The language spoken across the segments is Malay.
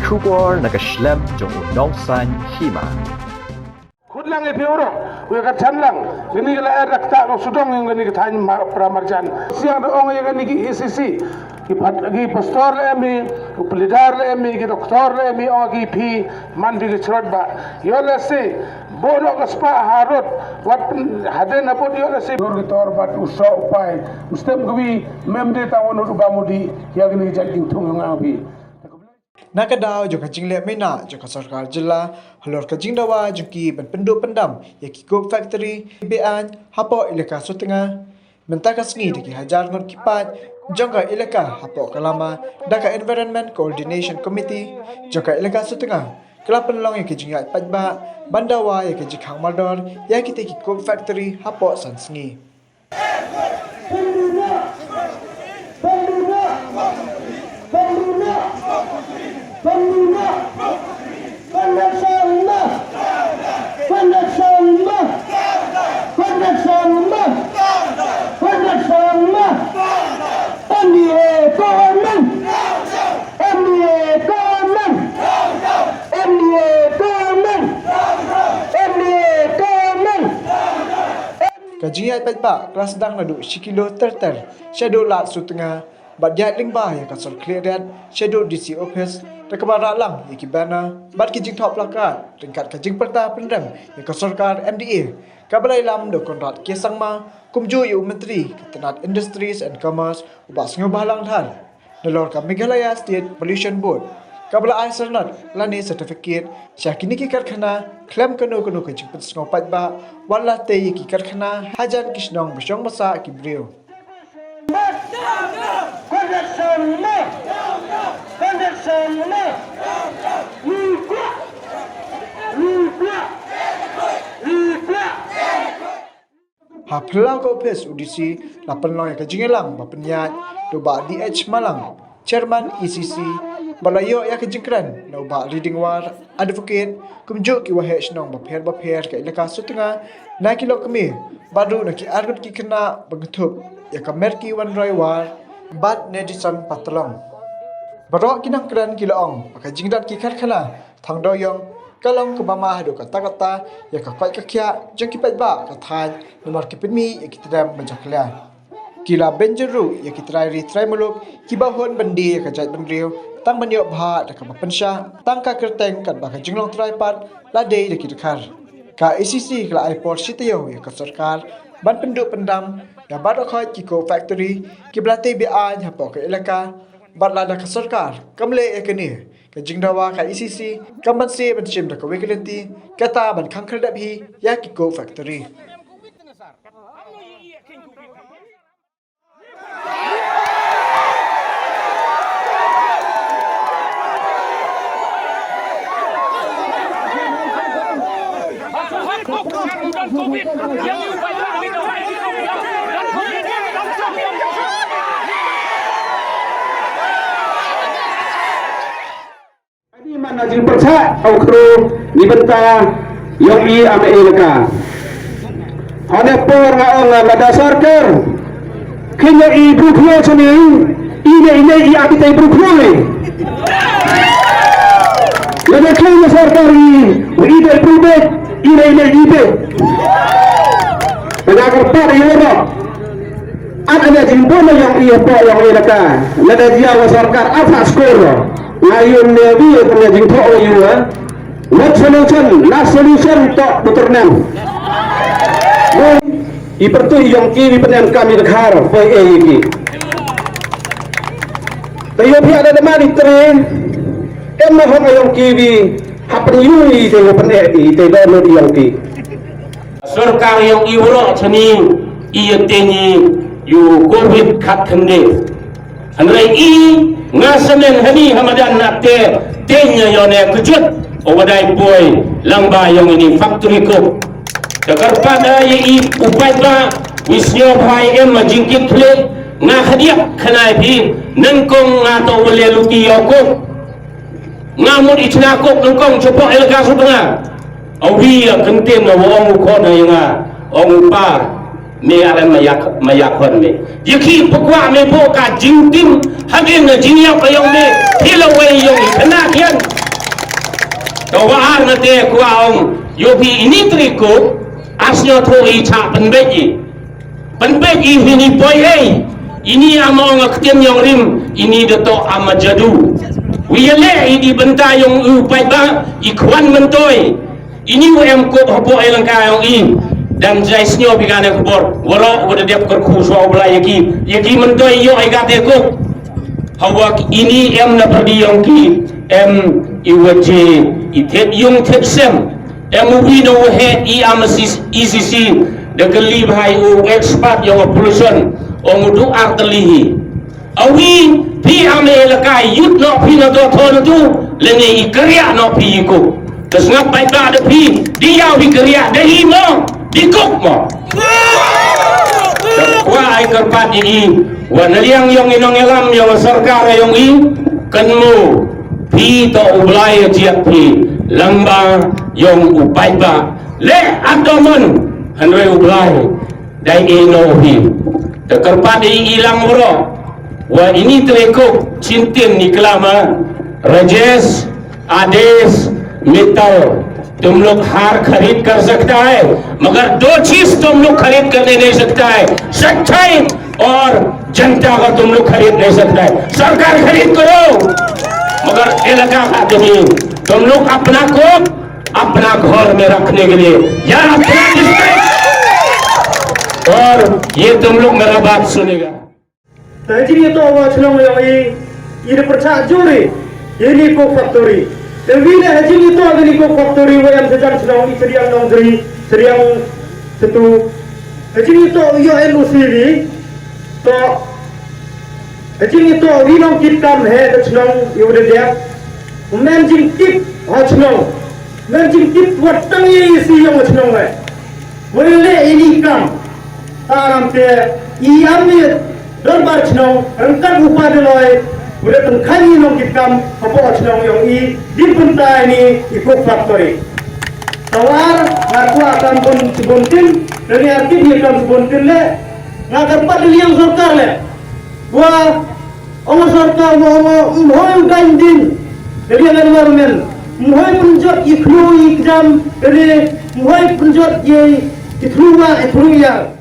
Kubor nakaslem jong unongsan hima. Kudlang ipiuro, we ka chanlang, gani la rakta ko sudong yung gani ka tanya pramarjan. Siang doong yung gani ki ECC, ki pastor emi, ki pelidar emi, ki doktor emi, o ki pi mandi ki cerot ba. Yo la se, bono ka spa harut, wat haden na bod yo la se. Yor ki tor bat uso upai, mustem gwi memde tawon ubamudi, ya gani jaking tung yung api. Nakadaw jo kajing le mena jo ka sarkar jilla halor kajing dawa jo ki ban penduk pendam ya ki coke factory bean hapo ilaka sutenga menta ka sngi de ki hajar ngot kipat jongka ilaka hapo kalama daka environment coordination committee jongka ilaka sutenga kelapan long ya ki jingat pajba bandawa ya ki jikhang maldor ya ki te ki coke factory hapo san sngi Kajian pajba kelas sedang nadu sikilo terter shadow lat sutenga badjat lingba ya kasar clearat shadow DC office rekabara lang ya kibana bad kijing top plakat ringkat kajing perta pendam ya kasarkar MDA kabalai lam do konrat kesangma kumju yu menteri ketenat industries and commerce ubas ngobalang thar nelor ka Meghalaya State Pollution Board kabla ai sernat lani certificate syakini ki karkhana claim kanu kajing pensngau pajba wala te ki karkhana hajan kisnong besyong masa kibriu Haplau ko pes udisi lapan long ka jingelang bapenyat do ba DH Malang chairman ECC balayo ya ka jingkran no ba reading war advocate kumjo ki wahe snong bapher ka ilaka sutenga na kilo kami badu na ki argut ki kena bagthup ya ka merki wan roy war bad nedison patlong barok kinang kran kilaong ka jingdat ki kharkhana thangdoyong kalong ke mama do kata-kata ya ka kwai ka kya jeng ki pajba ka thai nomor ki pinmi ya ki tram majakla kila benjeru ya ki trai muluk ki bahon bandi ya ka jat bandriu tang banyo bha da ka pensha tang ka kerteng kat ba ka jinglong trai pat la dei da ki dekhar ka ECC kala airport sityo ya ka sarkar ban penduk pendam ya bad khoi ki co factory ki blate bi an ha po ka ilaka bad la da ka sarkar kamle ekani ka jingdawa ka ECC kamban se ban chim da ka wekelenti kata ban khangkhar da bhi ya ki co factory Najib percaya au kru ni benta yang i ame elaka hane por nga ong madasarker kenya i bruklo chani ine i abite bruklo lada kenya sarkari ide brube ine ide penagar par yoro ada jimbona yang i po yang elaka lada dia sarkar apa skor ngayon nebi punya jingpo you what solution last solution to beternam ipertu yang kiri penen kami dekhar pe iki tayo pia ada mari tren emma ho yang kiri hapen yui de penen te do yang ki sarkar yang iwro chani iya teni yu covid khat khande anrai i ngasamen hani hamadan nakte tenya yone kujut owadai boy langba yang ini factory ko takar pada i upai ba wisnyo phai em majingkit khle nga khadiak khanai phi nangkong nga to wale luki yoko nga mut ichna ko nangkong chopo elga subanga awi ya kenten no wong ko na nga ong pa me alam mayakon me yaki pokwa me bo ka jingtim hagin na jinya kayong me hilaway yung kanakian kawaar na te kwaong yopi initri ko asyo to i cha panbeji hini boy ini among aktiam yung rim ini dato amajadu wiyale idi benta yung upay ba ikwan mentoy ini em ko hopo elang kayong i dan jais nyo bigane kubor wala wada dia kerkuswa obla yaki mentoy yo igate ko hawak ini em na perdiyong ki em iwaje itet yung tepsem em wino he i amasis ECC de gelib hai u expert yung pollution o mudu artelihi awi pi ame lakai yut no pi na do thon tu lene i karya no pi ko terus ngapai ba de pi dia wi karya dehi mo dikok mo kwa ai kerpat ini wanaliang yung inong elam yung sarkar yung i kanmu pi to ublay jiak pi lamba yung upay ba le adomon hanwe ublay dai ino pi de kerpat ilang bro wa ini tereko cintin niklama rajesh आदेश मित्तल तुम लोग हार खरीद कर सकता है मगर दो चीज तुम लोग खरीद करने नहीं सकता है सच्चाई और जनता का तुम लोग खरीद नहीं सकता है सरकार खरीद करो मगर इलाका का जमीन तुम लोग अपना को अपना घर में रखने के लिए या अपना डिस्ट्रिक्ट और ये तुम लोग मेरा बात सुनेगा Tajiri itu awak senang yang ini percaya juri ini ko factory tapi ni haji itu ada ni ko factory yang sedang senang ini seriang nong jeri seriang satu haji itu yo LOC ni to haji itu ini nong kitam hai to senang yo dia managing tip senang managing tip watang ye isi yang senang hai boleh ini kam aram te iam ni Dorbar chnong rangkat upah loy udah tengkani nong kitam apa chnong yang i di punta ini ikut factory tawar ngaku akan pun sebuntin dari arti dia akan sebuntin le ngakan pada yang sarkar le gua orang sarkar mau mohon gandin dari yang environment mohon penjat iklu exam dari mohon penjat ye iklu ya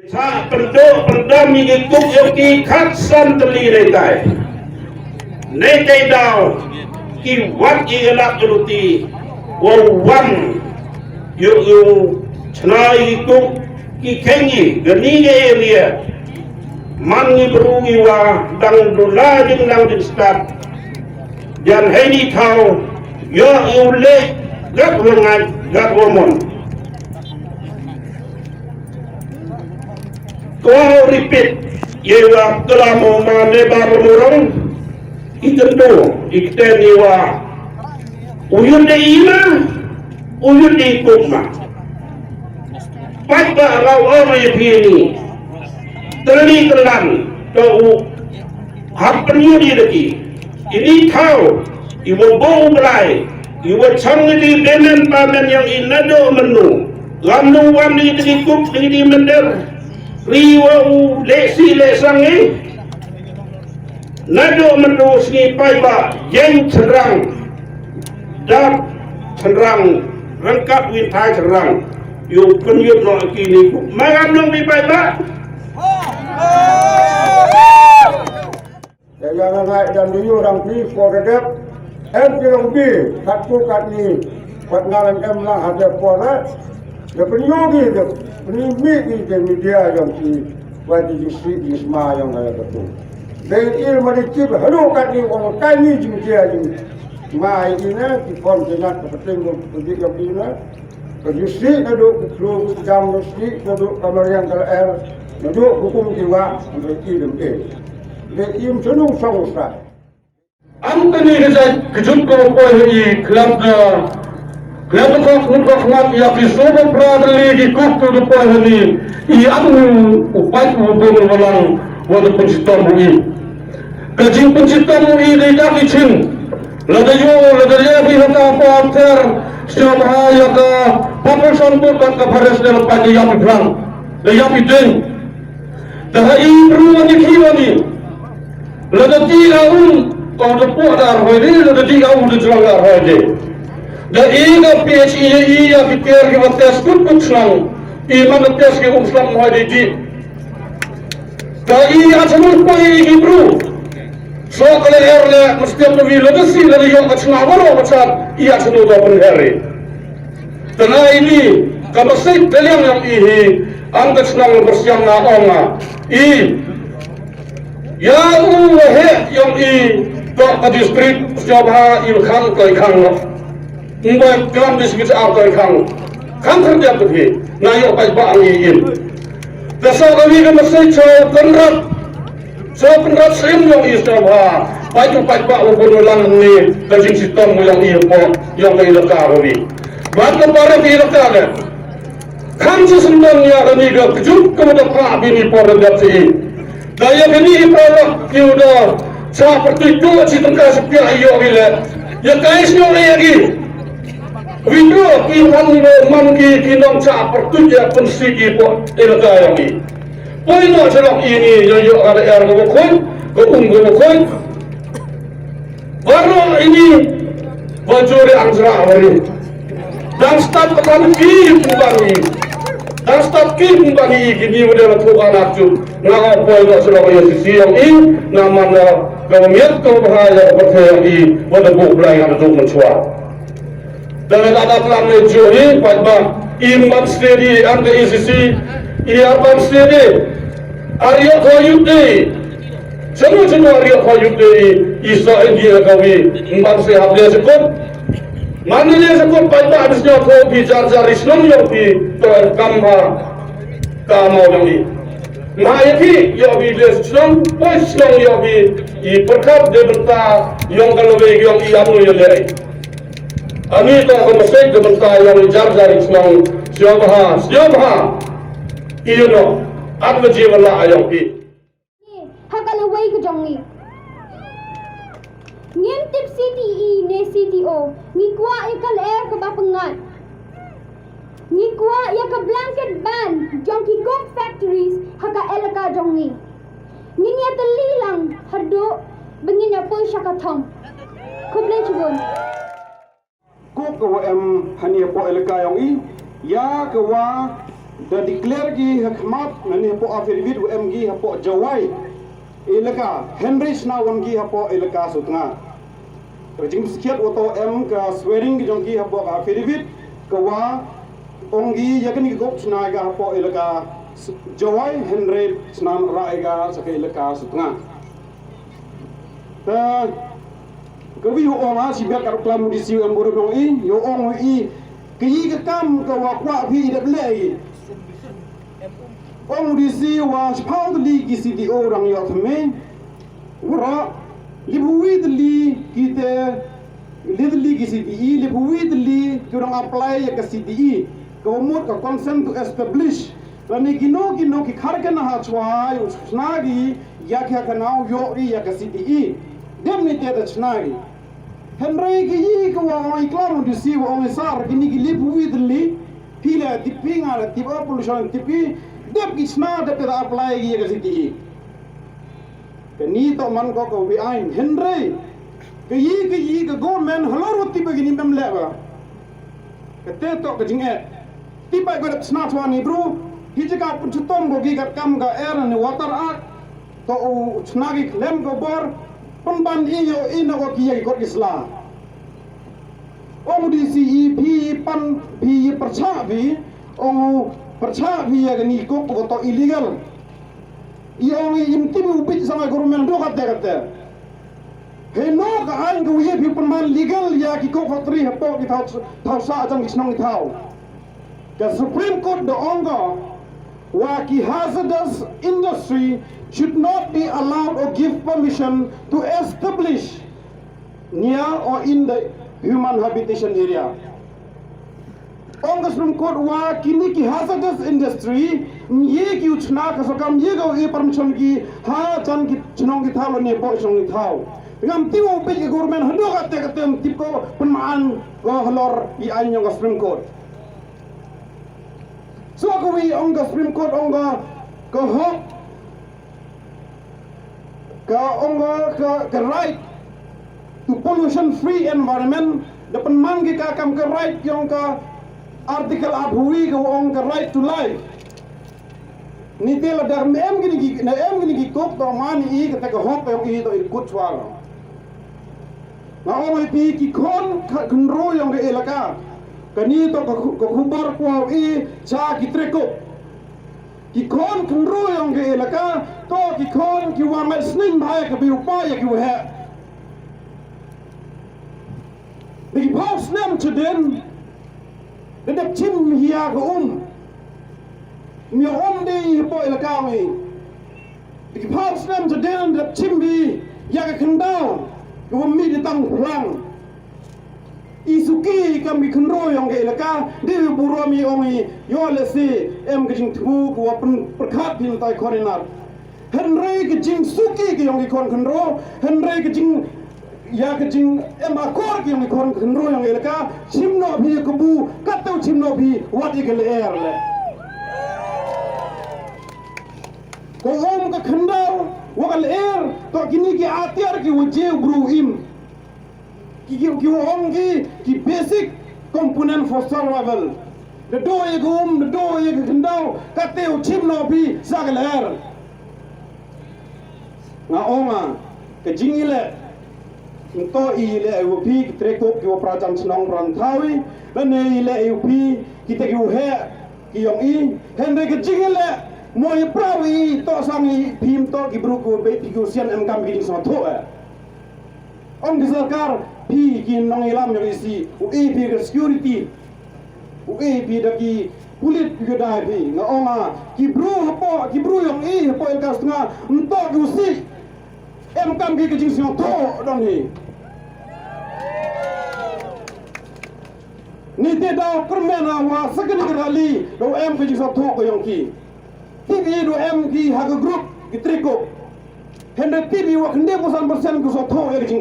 सा परदमी की कुछ की खत संतली रहता है नहीं कहता कि वन इगला चलती वो वन यू छनाई कुछ की खेंगी गनी के एरिया मांगी बरूगी वा दंग दुला जिंग स्टार्ट जन है नहीं थाओ यो उल्ले गट वंगाई गट वमन Kau repeat, ye wa kelamo mane baru murung, ikendo, ikteni wa uyun de ina, uyun de ikutma. Pada lau orang yang begini, terli kelan, kau hampir di lagi. Ini kau, ibu bau belai, ibu canggih di benen panen yang inado menu, lalu wani dikut di mender. Riwa lesi lesangi nado mendo sni paiba yang cerang dap cerang rangkap wintai cerang yu penyut no kini magam nong di paiba yang ngai dan diyu orang pi foredep kirong bi satu kat ni kat ngalan lah ada pora the penyogi the penimi di media yang si wajib isi isma yang ada betul. Dan ilmu dicip halu kat ni orang kami media ini. Mai ini di form jenat penting untuk yang ini. Kejusi naduk keluar jam mesti naduk kamar yang KL naduk hukum jiwa untuk ilmu dan ilmu senung sangsa. Antoni kejut ko ini kelam Kelapa kau untuk kelap ya kisoba pradali di kuku depan ini. Iam upai hubung walang wadu pencipta mui. Kajing pencipta mui di kaki cing. Ladayo ladaya bihata apa ter siapa ya ke papasan pun kan kepada dalam pagi yang berang. yang bideng dah peruan di kiri lada tiga kau terpuat dah hari lada tiga tu jelanggar hari dah ini PHI yang fikir kita tes kut selang iman tes kita selang hari di dah ini asalnya pergi bro so kalau erle mesti lebih lada sih lada yang kacau baru macam ia senoda penghari karena ini kalau saya beliau yang ini angkat senang bersiang na onga ya yang ke distrik Jabha ilkhang kai khang mbai kam distrik kai khang kerja tu na yo pai ba in dasa kami kan masih penrat sem yang Jabha pai ba bodolan ni dajing sistem yang yang kai lekar ni baru para lekar kanci sebenarnya kami kejut kepada Pak Bini Polda Jati. Daya kini ipalak kiuda seperti itu si tengkar sepiak iyo bila. Ya kaisnya lagi. Video kiwan mangi kinong seperti ya pensigi po ilaka yang ini. Poin macam ini yo ada air gokoi, gokoi. Baru ini bajuri angzra hari. Dan start kepada kiwan dan start kim bani gini model tukar nakju ngaw poin nak Surabaya sisi yang ini nama government kau bahaya percaya ini pada bukan yang ada mencua dan ada pelan mencuri pada imam sendiri anda ICC imam sendiri Arya Khoyude semua Arya Khoyude Isa India kami imam sehat dia sekut mana dia sebut pada habisnya kau bicara Islam yang di kamar kamu yang ini. Mahayati yang di Islam, Islam yang di perkat debenta yang kalau yang iamu yang lain. Ani tak kemasai debenta yang bicara Islam siapa? Iyo no, apa jiwa lah yang di. Hakalaway ke jongi. Ngintip CTE ne CTO ngikwa ikal ke bapengat ngikwa ka blanket ban jongki cook factories haka elaka jongi nginya telilang hardo benginya po syakathong kuble chubun Kuk hanya po elaka yang i ya kewa da declare ki hikmat nani po affidavit gi po jawai elaka Henry Snawan gi po elaka sutnga Rejim sekiat auto ka swearing ki jongki hapo ka affidavit kawa ongi yakin ki gop snaga hapo elaka jawai Henry Snan raega saka elaka sutnga ta kawi ho onga sibak kar klam di siu ambur dong i yo ong i ki ka kam ka wa kwa bi de blei ong di siu wa spau di ki CDO rang yo thme ura libuidli kita lidli ki CDE libuidli kurang apply ke CDE keumur ke consent to establish lani gino ki kharkan ha chwai snagi ya kya kanau yori ya ke CDE demni te da snagi henry ki yi ko wa iklar di si wa sar gini ki libuidli pila dipinga tiba pollution tipi dep ki sna dep da apply ki ke CDE Kini to man ko behind Henry ke yi ke government halor uti begini memleba kete to ke jinge tiba ko snat wani bro hijika pututom go gi kat kam ga air and water act to snagi klem go bor pemban iyo ino ko ki ko islam om di CEP pan pi perchavi om perchavi ya ni ko to illegal yang intim ubit sama government do kata heno ka an go ye pi perman legal ya ki ko factory hapo ki thau sa ajang kisnong thau the Supreme Court the onga wa ki hazardous industry should not be allowed or give permission to establish near or in the human habitation area Supreme Court wa kini ki hazardous industry ye ki uchna ka sokam ye go e permission ki ha chan ki chnong ki thalo ne po chnong ki thau ngam ti wo pe ki government hando ka te tem tip ko penmaan go halor i anyo Supreme Court So ako ong ka Supreme Court ong ka hok ka right to pollution free environment dapat manggi ka kam ka right yung ka article abhui ka ong ka right to life ni tela dar em gini kok to mani I ka ka hok yung I to ikut swalo na ong pi ki kon kunro yung ka elaka kani to ka kubar ko I cha ki treko ki kon kunro yung ka elaka to ki kon ki wa mesnin bhai ka bi upaya ki wa Di paus nem ceden, dedap cim hiya ke mi de hipo ilakami. Di paus nem ceden dedap cim bi ya ke kendau, ke mi di tang pulang. Isuki kami kendro yang ke ilaka, di buru mi ongi yo lesi em ke jing tu ke wapen perkat bin tai korinar. Henry ke jing suki ke yang ke kon kendro, Henry ke jing ya kecing emakor yang ikon kendro yang elaka simno bi kubu katau simno bi wadi gele erle ko ka khendau wakal er to kini ki atiar ki wuje bruim ki ki basic component for survival the do ye khendau katau simno bi sagel er na onga ke jingile Untuk ile UP treko ki operacam senong ranthawi dan ile UP kita ki uhe ki yong I hende ke jingile moi prawi to sangi phim to ki bruku be ki sian em kam ki so tho om ki sarkar pi ki nong ilam yo isi u pi ke security u pi da ki pulit ki dai pi nga onga ki bru yong I hapo el kastunga nto ki usi em kam ki jing so tho dong ni ni te dau permena wa sakani kali do em ke jisa thok yang ki TV do em ki ha group ki triko hende TV wa khande posan persen ku so thok ya jing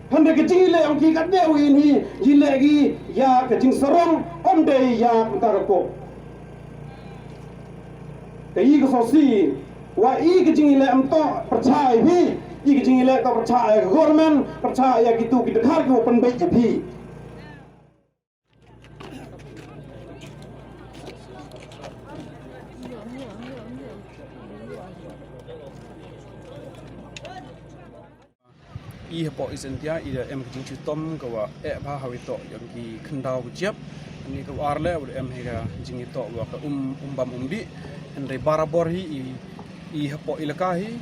hende ke jing le yang ki ka de wi ni jile gi ya ke jing sarong om de ya ta ko ke I ko so si wa I ke jing le am to percaya hi I ke jing le to percaya government percaya gitu ki dekhar ko pen be hi I hapo isentia ida em jing chutom kawa bha hawito yang ki khendau jiap ni ka warle em hega jing ito wa ka umbam umbi andre barabor hi I hapo ilakahi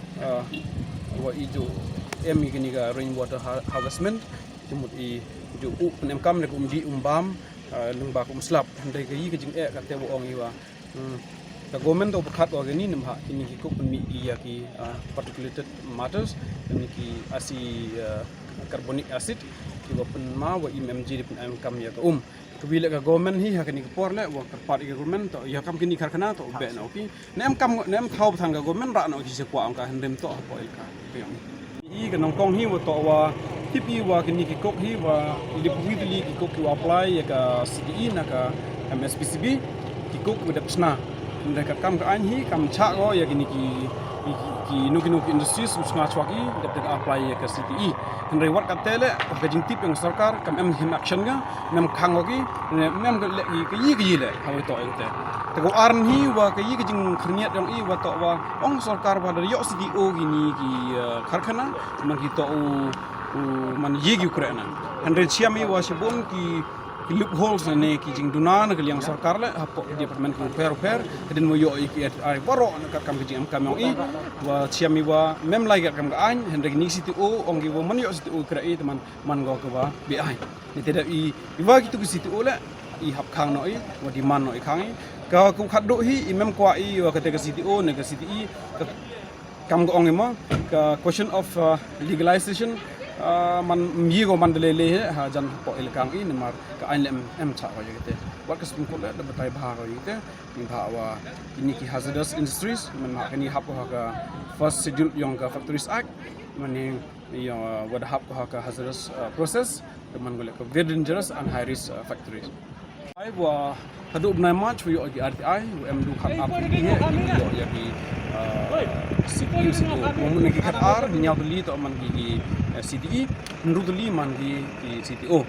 wa ijo em ni ga rainwater harvestment jumut I jo em kam ne umdi umbam lungba kum slap andre ga yi ka jing ka te bo ong iwa the government of khat organi namha ini ki kok mi iya ki particulated matters ini ki asi carbonic acid ki wa pen ma wa mmg di pen kam ya ka kabila ka government hi ha kani por le wa part ka government to ya kam kini karkhana to be na ki nem kam nem thau thang ka government ra no ki se kwa ang ka hendem to po il ka I ka nong kong hi wa to wa tipi wa kini ki kok hi wa lipwidli ki kok ki apply ya ka CDE na ka MSPCB ki kok wa dapsna mereka kam ke anhi kam chak go ya gini ki nuki industries usna chwaki dapat apply ya ke CTE henry wat katele ka jing tip yang sarkar kam em him action ga mem khang go ki mem ke yi le ha to ite te go arn hi wa ke yi ke jing khniat yang I wa to wa ong sarkar ba yo CTO gini ki karkhana man ki to man yi gi ukraina henry chiami wa shibon ki loopholes ne ki jing dunan ke yang sarkar le hapo department ko fair kedin mo yo ki ai boro ka kam ki jing kam I wa chiami wa mem lai kam ga an hende ni CTO ong gi wo man yo CTO krai teman man go ka wa bi ai ni tidak I wa ki tu CTO le I hap khang no I wa di man no I khang I ka ku khat do hi mem kwa I wa ka te ka CTO ne ka CTE kam go ong mo ka question of legalization man mi go man le ha jan po ilkang I namar ka an em cha wa yete wat ka spin ko le da batai bha ga yete ni bha wa ini ki hazardous industries man ha kani hap ko ka first schedule yong ka factories act mani yo wad hap ko ka hazardous process man go le ka very dangerous and high risk factories ai wa hadu bnai match yo gi RTI em du khat up ni he yo ya gi CTE situ mun gi khat ar nyau li to man gi CTE nru li man gi CTO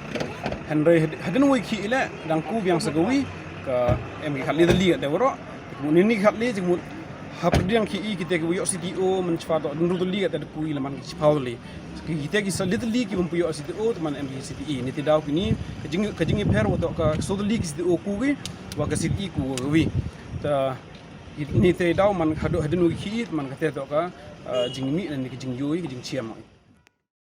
henry hadin wi khi ile dang ku biang sagawi ka em gi khat li de woro mun ni khat li jing mun hapriang khi kita gi yo CTO man chfa to nru li de ku ile man gi chfa li kita gi salit li ki bum yo CTO teman em gi CTE ni tidau kini kajing per wo to ka so li ki CTO ku gi wa ka CTE ku wi ta ni te dau man hadin wi khi man ka te to ka jing mi ni ki jing yoi ki jing chiam